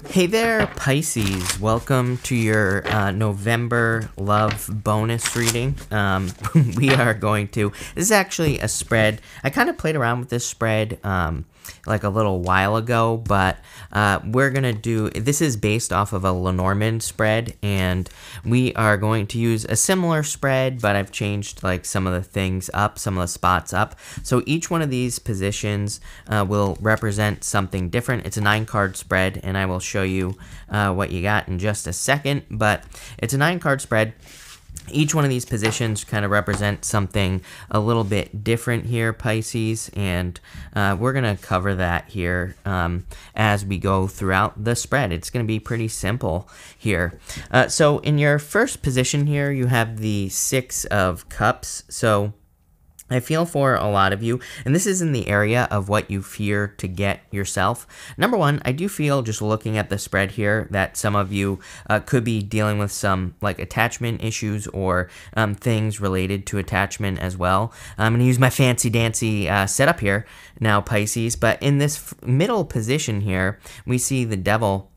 Hey there, Pisces. Welcome to your November love bonus reading. We are going to, this is actually a spread. I kind of played around with this spread like a little while ago, but we're going to do, this is based off of a Lenormand spread, and we are going to use a similar spread, but I've changed like some of the things up, some of the spots up. So each one of these positions will represent something different. It's a 9-card spread, and I will show you what you got in just a second, but it's a 9-card spread. Each one of these positions kind of represent something a little bit different here, Pisces, and we're going to cover that here as we go throughout the spread. It's going to be pretty simple here. So in your first position here, you have the 6 of Cups. So I feel for a lot of you, and this is in the area of what you fear to get yourself. Number one, I do feel, just looking at the spread here, that some of you could be dealing with some like attachment issues or things related to attachment as well. I'm going to use my fancy dancy setup here now, Pisces, but in this middle position here, we see the Devil.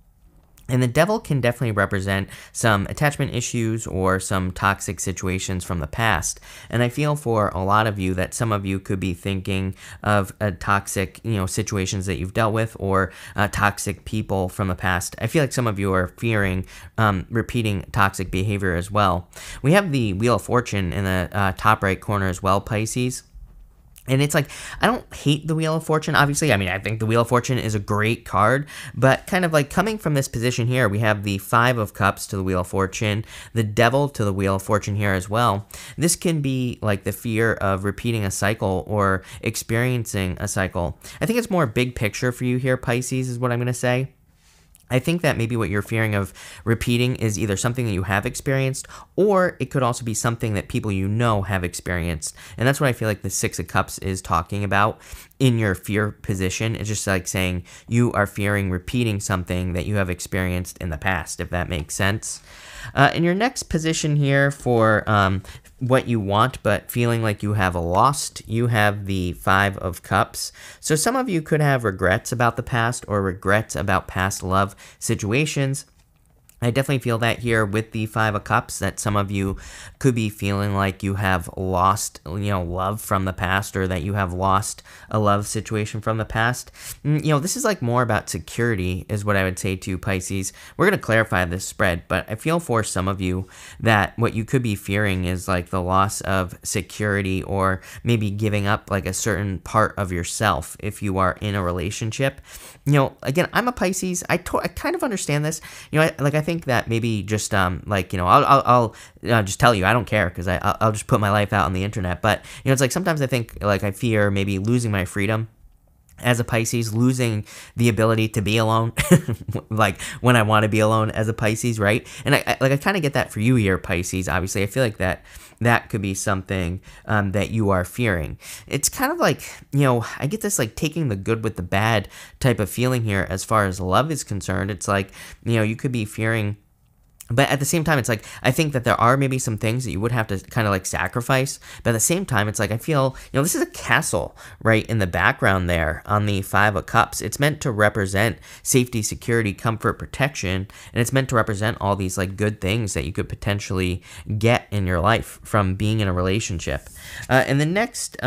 And the Devil can definitely represent some attachment issues or some toxic situations from the past. And I feel for a lot of you that some of you could be thinking of toxic, situations that you've dealt with, or toxic people from the past. I feel like some of you are fearing repeating toxic behavior as well. We have the Wheel of Fortune in the top right corner as well, Pisces. And it's like, I don't hate the Wheel of Fortune, obviously. I mean, I think the Wheel of Fortune is a great card, but kind of like coming from this position here, we have the 5 of Cups to the Wheel of Fortune, the Devil to the Wheel of Fortune here as well. This can be like the fear of repeating a cycle or experiencing a cycle. I think it's more big picture for you here, Pisces, is what I'm going to say. I think that maybe what you're fearing of repeating is either something that you have experienced, or it could also be something that people you know have experienced. And that's what I feel like the 6 of Cups is talking about in your fear position. It's just like saying you are fearing repeating something that you have experienced in the past, if that makes sense. In your next position here for what you want but feeling like you have lost, you have the 5 of Cups. So some of you could have regrets about the past or regrets about past love situations. I definitely feel that here with the 5 of Cups, that some of you could be feeling like you have lost, love from the past, or that you have lost a love situation from the past. This is like more about security is what I would say to you, Pisces. We're going to clarify this spread, but I feel for some of you that what you could be fearing is like the loss of security, or maybe giving up like a certain part of yourself if you are in a relationship. Again, I'm a Pisces. I kind of understand this. I think that maybe just I'll just tell you I don't care, because I'll just put my life out on the internet. But it's like sometimes I think like I fear maybe losing my freedom as a Pisces, losing the ability to be alone, like when I want to be alone as a Pisces, right? And I kind of get that for you here, Pisces. Obviously, I feel like that could be something that you are fearing. It's kind of like, I get this like taking the good with the bad type of feeling here as far as love is concerned. It's like, you could be fearing, but at the same time, it's like, I think that there are maybe some things that you would have to kind of like sacrifice. But at the same time, it's like, I feel, this is a castle right in the background there on the 5 of Cups. It's meant to represent safety, security, comfort, protection. And it's meant to represent all these like good things that you could potentially get in your life from being in a relationship. And the next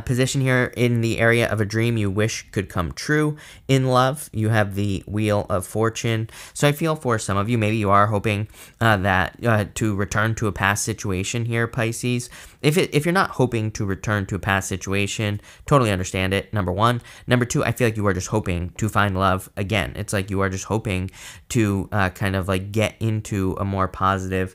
position here, in the area of a dream you wish could come true in love, you have the Wheel of Fortune. So I feel for some of you, maybe you are hoping that to return to a past situation here, Pisces. If you're not hoping to return to a past situation, totally understand it, number one. Number two, I feel like you are just hoping to find love again. It's like you are just hoping to kind of like get into a more positive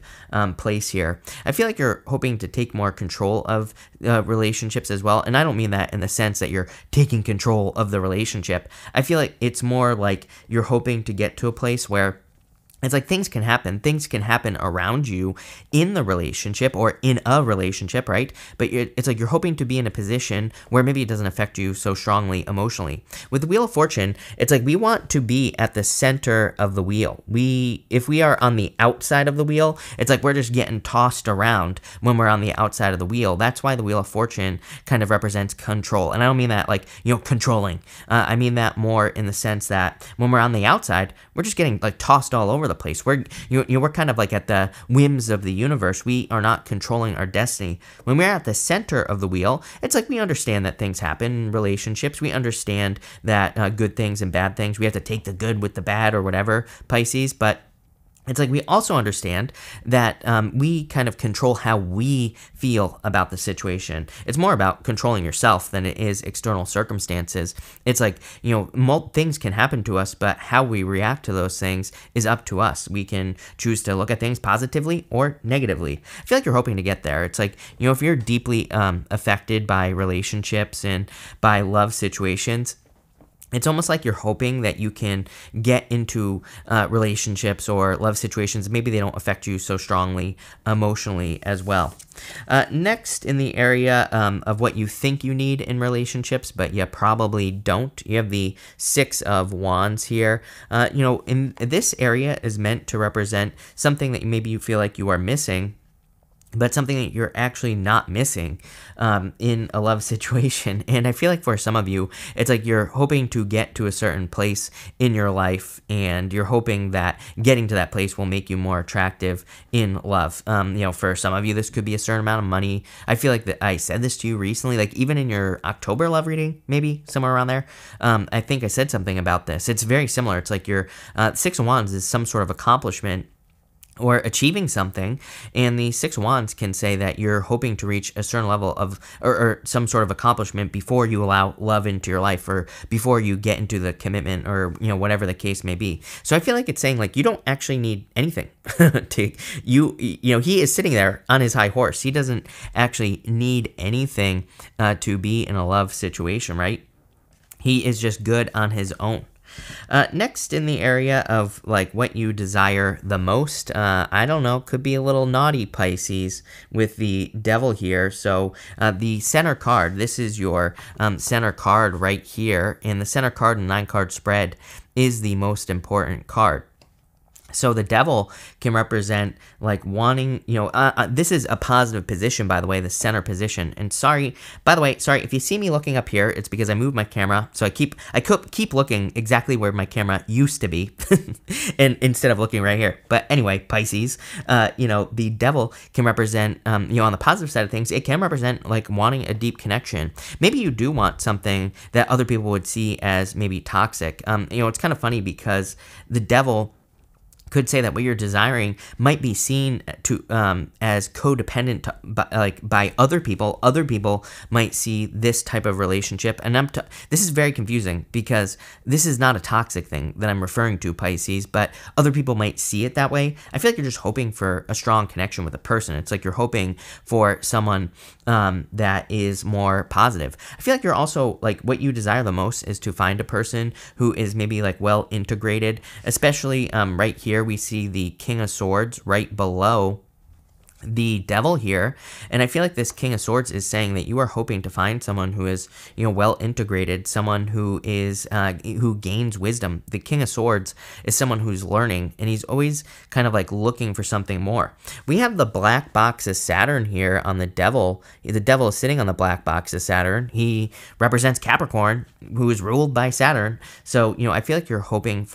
place here. I feel like you're hoping to take more control of relationships as well. And I don't mean that in the sense that you're taking control of the relationship. I feel like it's more like you're hoping to get to a place where it's like things can happen. Things can happen around you in the relationship or in a relationship, right? But it's like you're hoping to be in a position where maybe it doesn't affect you so strongly emotionally. With the Wheel of Fortune, it's like we want to be at the center of the wheel. If we are on the outside of the wheel, it's like we're just getting tossed around when we're on the outside of the wheel. That's why the Wheel of Fortune kind of represents control. And I don't mean that like, controlling. I mean that more in the sense that when we're on the outside, we're just getting like tossed all over the place. We're kind of like at the whims of the universe. We are not controlling our destiny. When we're at the center of the wheel, it's like we understand that things happen in relationships. We understand that good things and bad things. We have to take the good with the bad or whatever, Pisces. But it's like we also understand that we kind of control how we feel about the situation. It's more about controlling yourself than it is external circumstances. It's like, things can happen to us, but how we react to those things is up to us. We can choose to look at things positively or negatively. I feel like you're hoping to get there. It's like, if you're deeply affected by relationships and by love situations, it's almost like you're hoping that you can get into relationships or love situations. Maybe they don't affect you so strongly emotionally as well. Next, in the area of what you think you need in relationships, but you probably don't, you have the Six of Wands here. In this area is meant to represent something that maybe you feel like you are missing, but something that you're actually not missing in a love situation. And I feel like for some of you, it's like you're hoping to get to a certain place in your life, and you're hoping that getting to that place will make you more attractive in love. For some of you, this could be a certain amount of money. I feel like that I said this to you recently, like even in your October love reading, maybe somewhere around there. I think I said something about this. It's very similar. It's like your Six of Wands is some sort of accomplishment or achieving something, and the Six of Wands can say that you're hoping to reach a certain level of or some sort of accomplishment before you allow love into your life, or before you get into the commitment, or whatever the case may be. So I feel like it's saying like you don't actually need anything to he is sitting there on his high horse. He doesn't actually need anything to be in a love situation, right? He is just good on his own. Next, in the area of like what you desire the most, I don't know, could be a little naughty, Pisces, with the Devil here. So the center card, this is your center card right here, and the center card and 9-card spread is the most important card. So the Devil can represent like wanting, this is a positive position, by the way, the center position. And sorry, if you see me looking up here, it's because I moved my camera. So I keep looking exactly where my camera used to be, and instead of looking right here. But anyway, Pisces, the Devil can represent, on the positive side of things, it can represent like wanting a deep connection. Maybe you do want something that other people would see as maybe toxic. It's kind of funny because the Devil could say that what you're desiring might be seen to as codependent by other people. Other people might see this type of relationship, and this is very confusing because this is not a toxic thing that I'm referring to, Pisces, but other people might see it that way. I feel like you're just hoping for a strong connection with a person. It's like you're hoping for someone that is more positive. I feel like you're also like what you desire the most is to find a person who is maybe like well integrated, especially right here. We see the King of Swords right below the Devil here, and I feel like this King of Swords is saying that you are hoping to find someone who is well integrated, someone who is who gains wisdom. The King of Swords is someone who's learning, and he's always kind of like looking for something more. We have the black box of Saturn here on the Devil. The Devil is sitting on the black box of Saturn. He represents Capricorn, who is ruled by Saturn. So I feel like you're hoping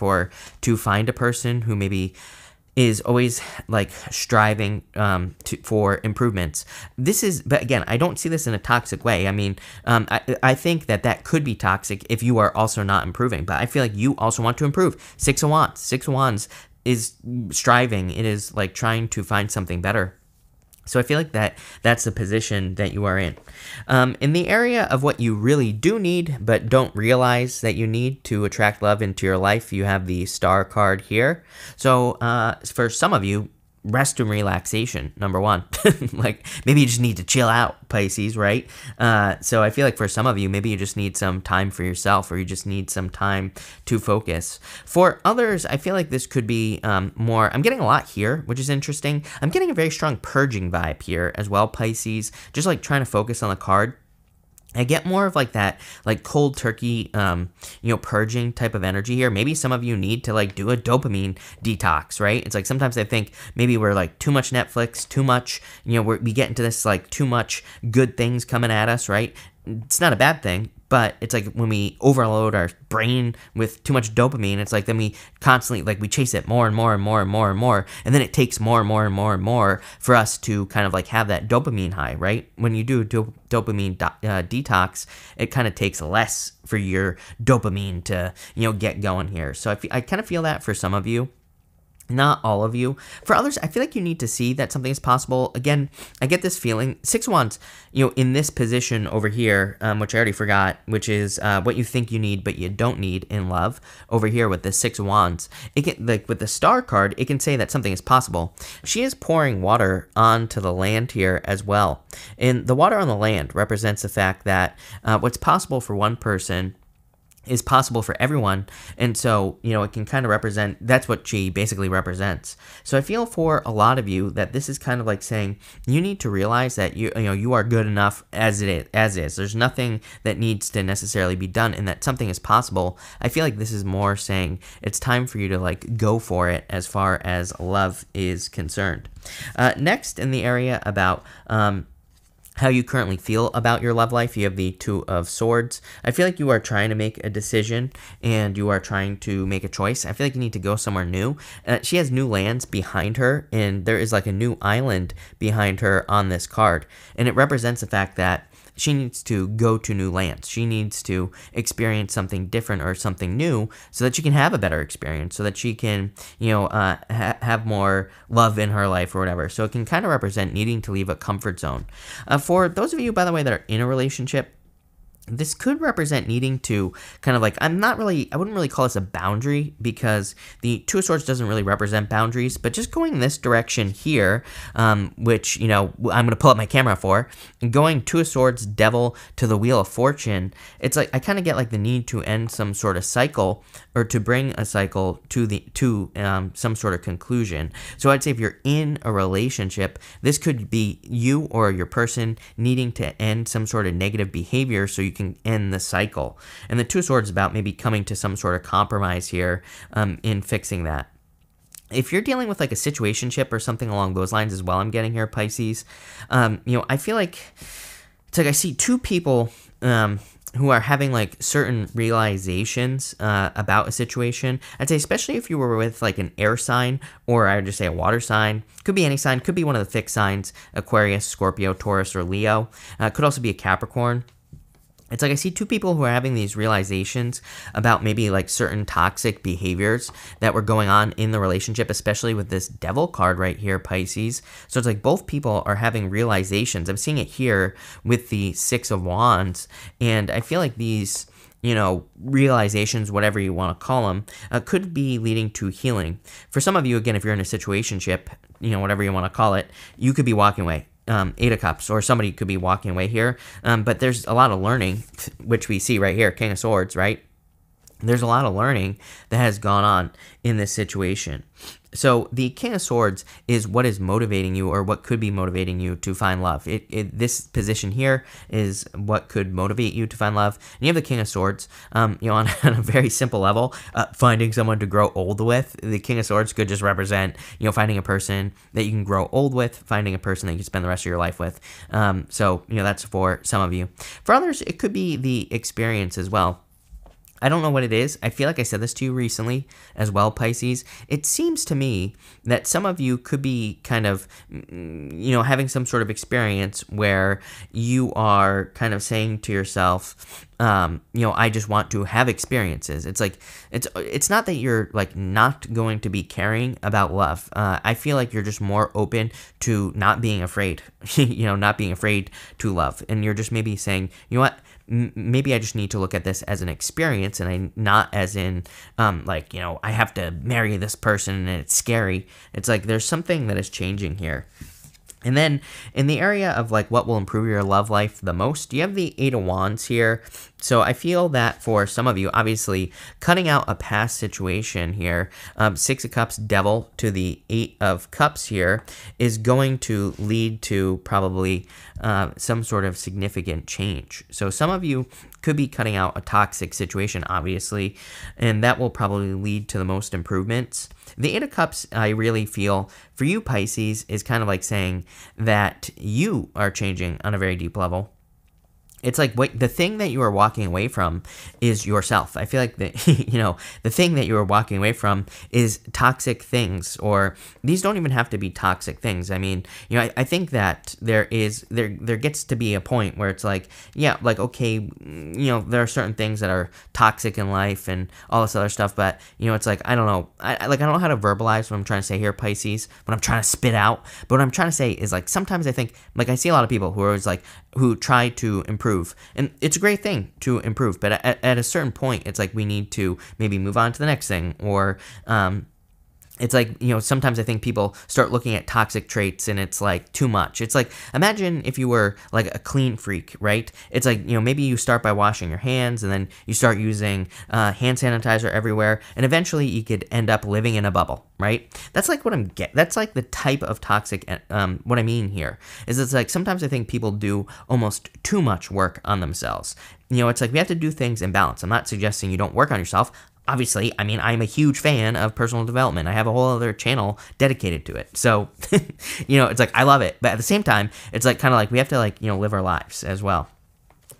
to find a person who maybe is always like striving for improvements. But again, I don't see this in a toxic way. I mean, I think that could be toxic if you are also not improving, but I feel like you also want to improve. Six of Wands is striving. It is like trying to find something better. So I feel like that's the position that you are in. In the area of what you really do need, but don't realize that you need to attract love into your life, you have the Star card here. So for some of you, rest and relaxation, number one. Like, maybe you just need to chill out, Pisces, right? So I feel like for some of you, maybe you just need some time for yourself, or you just need some time to focus. For others, I feel like this could be more, I'm getting a lot here, which is interesting. I'm getting a very strong purging vibe here as well, Pisces, just like trying to focus on the card. I get more of like that, like cold turkey, purging type of energy here. Maybe some of you need to like do a dopamine detox, right? It's like sometimes I think maybe we're like too much Netflix, too much, we get into this like too much good things coming at us, right? It's not a bad thing, but it's like when we overload our brain with too much dopamine, it's like then we constantly, like we chase it more and more and more and more and more, and then it takes more and more and more and more for us to kind of like have that dopamine high, right? When you do dopamine detox, it kind of takes less for your dopamine to, get going here. So I kind of feel that for some of you. Not all of you. For others, I feel like you need to see that something is possible. Again, I get this feeling. 6 of Wands, in this position over here, which I already forgot, which is what you think you need, but you don't need in love. Over here with the 6 of Wands, it can, like with the Star card, it can say that something is possible. She is pouring water onto the land here as well. And the water on the land represents the fact that what's possible for one person is possible for everyone, and so it can kind of represent, that's what she basically represents. So I feel for a lot of you that this is kind of like saying you need to realize that you are good enough as is. There's nothing that needs to necessarily be done, and that something is possible. I feel like this is more saying it's time for you to like go for it as far as love is concerned. Next, in the area about how you currently feel about your love life, you have the 2 of Swords. I feel like you are trying to make a decision and you are trying to make a choice. I feel like you need to go somewhere new. She has new lands behind her, and there is like a new island behind her on this card. And it represents the fact that she needs to go to new lands. She needs to experience something different or something new so that she can have a better experience, so that she can, have more love in her life or whatever. So it can kind of represent needing to leave a comfort zone. For those of you, by the way, that are in a relationship, this could represent needing to kind of like, I wouldn't really call this a boundary, because the 2 of Swords doesn't really represent boundaries, but just going this direction here, which, I'm going to pull up my camera for, going 2 of Swords, Devil to the Wheel of Fortune, it's like, I kind of get like the need to end some sort of cycle, or to bring a cycle to some sort of conclusion. So I'd say if you're in a relationship, this could be you or your person needing to end some sort of negative behavior so you can end the cycle. And the 2 of Swords is about maybe coming to some sort of compromise here in fixing that. If you're dealing with like a situationship or something along those lines as well, I'm getting here, Pisces, I feel like it's like I see 2 people who are having like certain realizations about a situation. I'd say especially if you were with like an air sign, or I would just say a water sign. Could be any sign, could be one of the fixed signs, Aquarius, Scorpio, Taurus, or Leo. Could also be a Capricorn. It's like I see 2 people who are having these realizations about maybe like certain toxic behaviors that were going on in the relationship, especially with this Devil card right here, Pisces. So it's like both people are having realizations. I'm seeing it here with the 6 of Wands, and I feel like these realizations, whatever you want to call them, could be leading to healing. For some of you, again, if you're in a situationship, whatever you want to call it, you could be walking away. 8 of Cups, or somebody could be walking away here, but there's a lot of learning, which we see right here, King of Swords, right? There's a lot of learning that has gone on in this situation. So the King of Swords is what is motivating you, or what could be motivating you to find love. This position here is what could motivate you to find love. And you have the King of Swords, on a very simple level, finding someone to grow old with. The King of Swords could just represent, finding a person that you can grow old with, finding a person that you can spend the rest of your life with. So, that's for some of you. For others, it could be the experience as well. I don't know what it is. I feel like I said this to you recently as well, Pisces. It seems to me that some of you could be kind of, having some sort of experience where you are kind of saying to yourself, I just want to have experiences. It's like, it's not that you're like not going to be caring about love. I feel like you're just more open to not being afraid, not being afraid to love. And you're just maybe saying, you know what? maybe I just need to look at this as an experience, and not as in, like, I have to marry this person and it's scary. It's like there's something that is changing here. And then in the area of like what will improve your love life the most, you have the Eight of Wands here. So I feel that for some of you, obviously cutting out a past situation here, Six of Cups, Devil to the Eight of Cups here is going to lead to probably some sort of significant change. So some of you could be cutting out a toxic situation, obviously, and that will probably lead to the most improvements. The Eight of Cups, I really feel, for you, Pisces, is kind of like saying that you are changing on a very deep level. It's like the thing that you are walking away from is yourself. I feel like the thing that you are walking away from is toxic things, or these don't even have to be toxic things. I mean, I think that there gets to be a point where it's like, yeah, like, okay, there are certain things that are toxic in life and all this other stuff, but it's like, I don't know. I don't know how to verbalize what I'm trying to say here, Pisces, what I'm trying to spit out. But what I'm trying to say is, like, sometimes I think, like, I see a lot of people who are always like, who try to improve. And it's a great thing to improve, but at a certain point, it's like we need to maybe move on to the next thing, or it's like, sometimes I think people start looking at toxic traits and it's like too much. It's like, imagine if you were like a clean freak, right? It's like, maybe you start by washing your hands and then you start using hand sanitizer everywhere, and eventually you could end up living in a bubble, right? That's like what that's like the type of toxic, what I mean here is it's like sometimes I think people do almost too much work on themselves. It's like we have to do things in balance. I'm not suggesting you don't work on yourself. Obviously, I mean, I'm a huge fan of personal development. I have a whole other channel dedicated to it. So, it's like, I love it. But at the same time, it's like kind of like we have to, like, live our lives as well.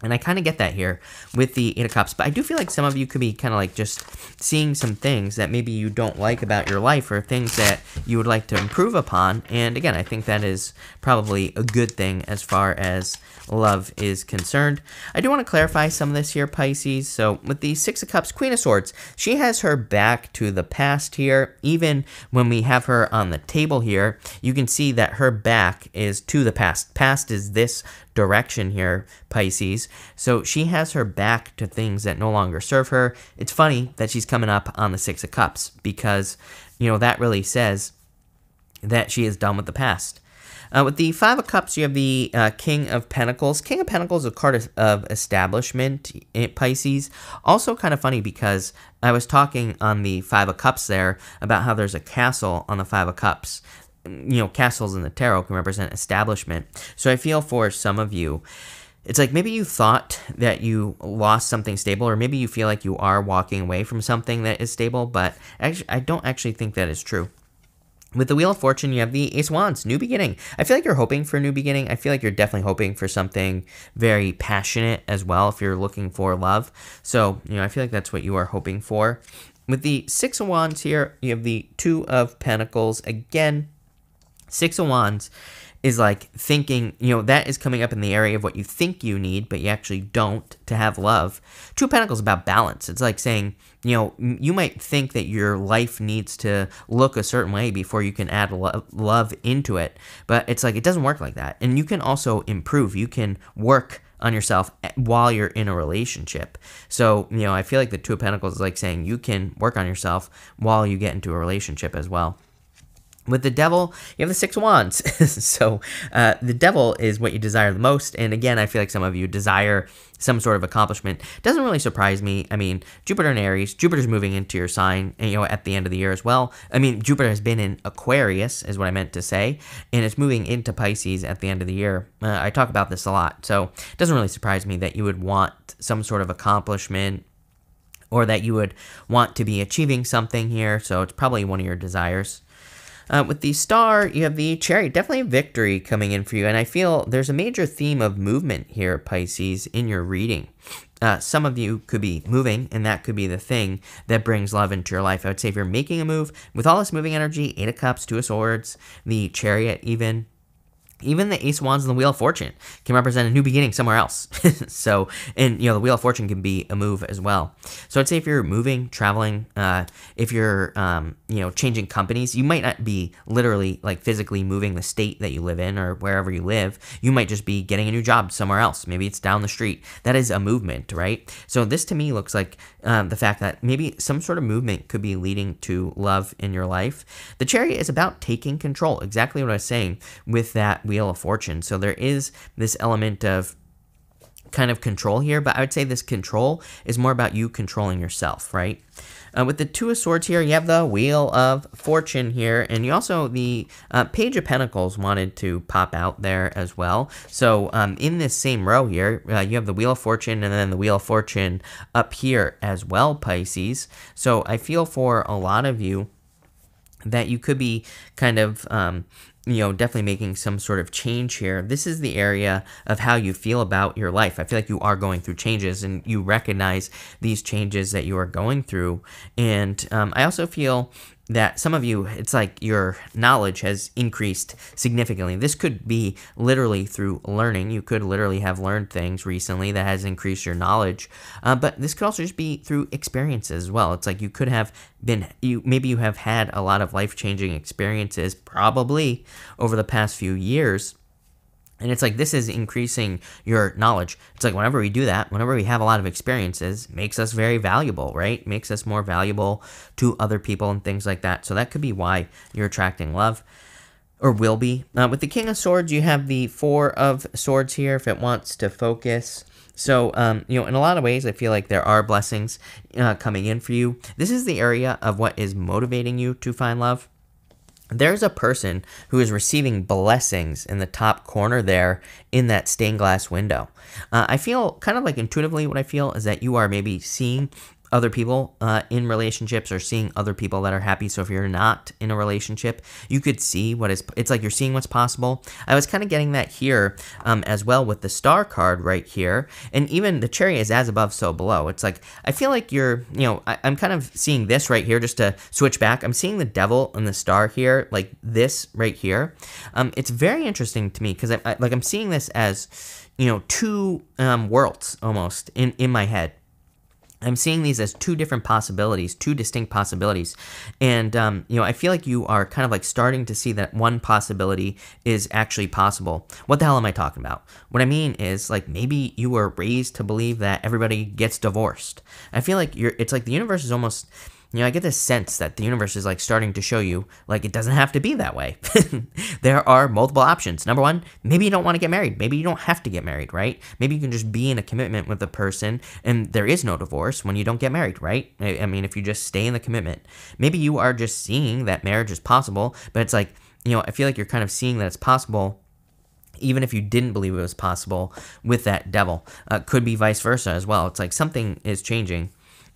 And I kind of get that here with the Eight of Cups. But I do feel like some of you could be kind of like just seeing some things that maybe you don't like about your life, or things that you would like to improve upon. And again, I think that is probably a good thing as far as love is concerned. I do want to clarify some of this here, Pisces. So with the Six of Cups, Queen of Swords, she has her back to the past here. Even when we have her on the table here, you can see that her back is to the past. Past is this direction here, Pisces. So she has her back to things that no longer serve her. It's funny that she's coming up on the Six of Cups, because, that really says that she is done with the past. With the Five of Cups, you have the King of Pentacles. King of Pentacles is a card of establishment in Pisces. Also kind of funny because I was talking on the Five of Cups there about how there's a castle on the Five of Cups. Castles in the tarot can represent establishment. So I feel for some of you, it's like maybe you thought that you lost something stable, or maybe you feel like you are walking away from something that is stable, but actually, I don't actually think that is true. With the Wheel of Fortune, you have the Ace of Wands, new beginning. I feel like you're hoping for a new beginning. I feel like you're definitely hoping for something very passionate as well if you're looking for love. So, I feel like that's what you are hoping for. With the Six of Wands here, you have the Two of Pentacles. Again, Six of Wands is like thinking, that is coming up in the area of what you think you need, but you actually don't to have love. Two of Pentacles is about balance. It's like saying, you might think that your life needs to look a certain way before you can add love into it, but it's like it doesn't work like that. And you can also improve. You can work on yourself while you're in a relationship. So, I feel like the Two of Pentacles is like saying you can work on yourself while you get into a relationship as well. With the Devil, you have the Six of Wands. So the Devil is what you desire the most. And again, I feel like some of you desire some sort of accomplishment. Doesn't really surprise me. I mean, Jupiter and Aries, Jupiter's moving into your sign, and, at the end of the year as well. I mean, Jupiter has been in Aquarius, is what I meant to say, and it's moving into Pisces at the end of the year. I talk about this a lot, so it doesn't really surprise me that you would want some sort of accomplishment, or that you would want to be achieving something here. So it's probably one of your desires. With the Star, you have the Chariot. Definitely a victory coming in for you. And I feel there's a major theme of movement here, Pisces, in your reading. Some of you could be moving, and that could be the thing that brings love into your life. I would say if you're making a move, with all this moving energy, Eight of Cups, Two of Swords, the Chariot even, Even the Ace of Wands and the Wheel of Fortune can represent a new beginning somewhere else. So, and the Wheel of Fortune can be a move as well. So I'd say if you're moving, traveling, if you're, changing companies, you might not be literally like physically moving the state that you live in or wherever you live. You might just be getting a new job somewhere else. Maybe it's down the street. That is a movement, right? So this to me looks like the fact that maybe some sort of movement could be leading to love in your life. The Chariot is about taking control. Exactly what I was saying with that Wheel of Fortune. So there is this element of kind of control here, but I would say this control is more about you controlling yourself, right? With the Two of Swords here, you have the Wheel of Fortune here, and you also, the Page of Pentacles wanted to pop out there as well. So in this same row here, you have the Wheel of Fortune and then the Wheel of Fortune up here as well, Pisces. So I feel for a lot of you that you could be kind of definitely making some sort of change here. This is the area of how you feel about your life. I feel like you are going through changes and you recognize these changes that you are going through. And I also feel that some of you, it's like your knowledge has increased significantly. This could be literally through learning. You could literally have learned things recently that has increased your knowledge. But this could also just be through experiences as well. It's like you could have been, maybe you have had a lot of life-changing experiences probably over the past few years. And it's like this is increasing your knowledge. It's like whenever we do that, whenever we have a lot of experiences, makes us very valuable, right? Makes us more valuable to other people and things like that. So that could be why you're attracting love, or will be. With the King of Swords, you have the Four of Swords here if it wants to focus. So, in a lot of ways, I feel like there are blessings coming in for you. This is the area of what is motivating you to find love. There's a person who is receiving blessings in the top corner there in that stained glass window. I feel kind of like intuitively what I feel is that you are maybe seeing other people in relationships or seeing other people that are happy. So if you're not in a relationship, you could see it's like you're seeing what's possible. I was kind of getting that here as well with the Star card right here. And even the Chariot is as above, so below. It's like, I feel like you're, I'm kind of seeing this right here just to switch back. I'm seeing the Devil and the Star here, like this right here. It's very interesting to me because I'm seeing this as, two worlds almost in my head. I'm seeing these as two different possibilities, two distinct possibilities. And, I feel like you are kind of like starting to see that one possibility is actually possible. What the hell am I talking about? What I mean is like maybe you were raised to believe that everybody gets divorced. I feel like it's like the universe is almost, I get this sense that the universe is like starting to show you like it doesn't have to be that way. There are multiple options. Number one, maybe you don't want to get married. Maybe you don't have to get married, right? Maybe you can just be in a commitment with a person and there is no divorce when you don't get married, right? I mean, if you just stay in the commitment. Maybe you are just seeing that marriage is possible, but it's like, I feel like you're kind of seeing that it's possible even if you didn't believe it was possible with that Devil. Could be vice versa as well. It's like something is changing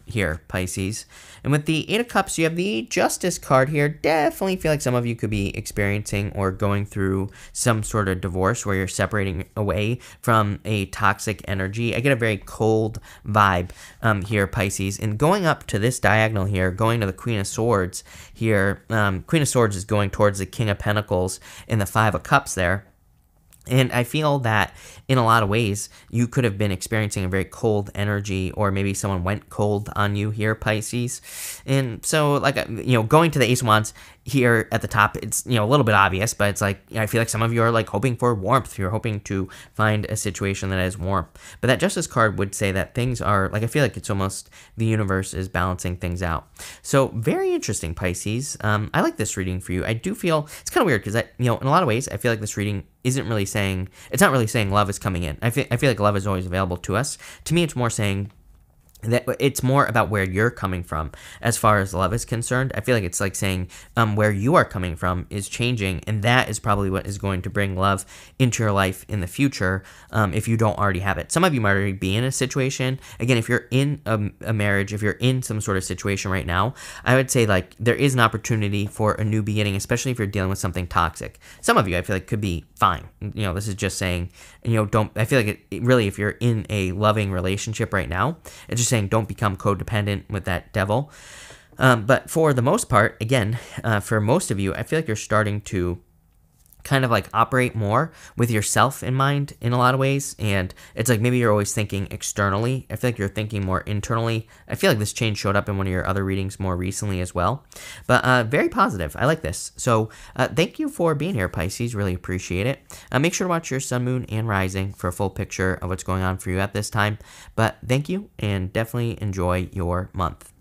here, Pisces. And with the Eight of Cups, you have the Justice card here. Definitely feel like some of you could be experiencing or going through some sort of divorce where you're separating away from a toxic energy. I get a very cold vibe here, Pisces. And going up to this diagonal here, going to the Queen of Swords here, Queen of Swords is going towards the King of Pentacles and the Five of Cups there. And I feel that in a lot of ways, you could have been experiencing a very cold energy, or maybe someone went cold on you here, Pisces. And so, like, going to the Ace of Wands here at the top, it's, a little bit obvious, but it's like, I feel like some of you are like hoping for warmth. You're hoping to find a situation that is warm. But that Justice card would say that things are, like, I feel like it's almost the universe is balancing things out. So very interesting, Pisces. I like this reading for you. I do feel, it's kind of weird because, in a lot of ways, I feel like this reading isn't really saying, it's not really saying love is coming in. I feel like love is always available to us. To me, it's more saying that it's more about where you're coming from as far as love is concerned. I feel like it's like saying where you are coming from is changing, and that is probably what is going to bring love into your life in the future if you don't already have it. Some of you might already be in a situation. Again, if you're in a marriage, if you're in some sort of situation right now, I would say like there is an opportunity for a new beginning, especially if you're dealing with something toxic. Some of you I feel like could be fine. This is just saying, I feel like it really, if you're in a loving relationship right now, it's just saying don't become codependent with that Devil. But for the most part, again, for most of you, I feel like you're starting to kind of like operate more with yourself in mind in a lot of ways. And it's like maybe you're always thinking externally. I feel like you're thinking more internally. I feel like this change showed up in one of your other readings more recently as well. But very positive. I like this. So thank you for being here, Pisces. Really appreciate it. Make sure to watch your sun, moon, and rising for a full picture of what's going on for you at this time. But thank you, and definitely enjoy your month.